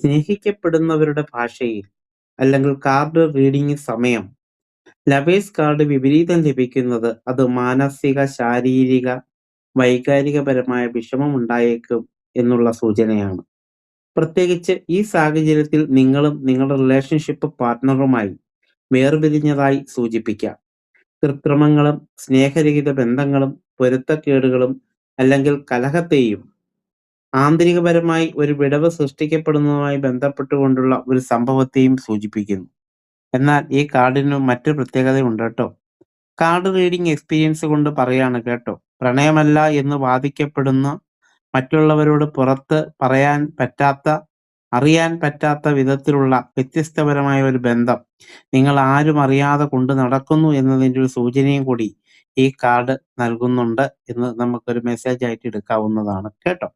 സ്നേഹിക്കപ്പെടുന്നവരുടെ ഭാഷയിൽ അല്ലെങ്കിൽ card reading സമയം ലവേഴ്സ് കാർഡ് വിപരീതം ലഭിക്കുന്നത് അത് മാനസിക, ശാരീരിക, വൈകാരികപരമായ വിഷമം ഉണ്ടായേക്കും എന്നുള്ള സൂചനയാണ്. പ്രത്യേകിച്ച് ഈ സാഹചര്യത്തിൽ നിങ്ങളും നിങ്ങളുടെ റിലേഷൻഷിപ്പ് പാർട്ട്ണറുമായി വേർപിരിഞ്ഞതായി സൂചിപ്പിക്കാം. കൃത്രിമങ്ങളും സ്നേഹരഹിത ബന്ധങ്ങളും പൊരുത്തക്കേടുകളും അല്ലെങ്കിൽ കലഹത്തെയും ആന്തരികപരമായി ഒരു വിടവ് സൃഷ്ടിക്കപ്പെടുന്നതുമായി ബന്ധപ്പെട്ടുകൊണ്ടുള്ള ഒരു സംഭവത്തെയും സൂചിപ്പിക്കുന്നു. എന്നാൽ ഈ കാർഡിന് മറ്റൊരു പ്രത്യേകതയുണ്ട് കേട്ടോ. കാർഡ് റീഡിംഗ് എക്സ്പീരിയൻസ് കൊണ്ട് പറയാണ് കേട്ടോ. പ്രണയമല്ല എന്ന് വാദിക്കപ്പെടുന്ന, മറ്റുള്ളവരോട് പുറത്ത് പറയാൻ പറ്റാത്ത, അറിയാൻ പറ്റാത്ത വിധത്തിലുള്ള വ്യത്യസ്തപരമായ ഒരു ബന്ധം നിങ്ങൾ ആരും അറിയാതെ കൊണ്ട് നടക്കുന്നു എന്നതിൻ്റെ ഒരു സൂചനയും കൂടി ഈ കാർഡ് നൽകുന്നുണ്ട് എന്ന് നമുക്കൊരു മെസ്സേജ് ആയിട്ട് എടുക്കാവുന്നതാണ് കേട്ടോ.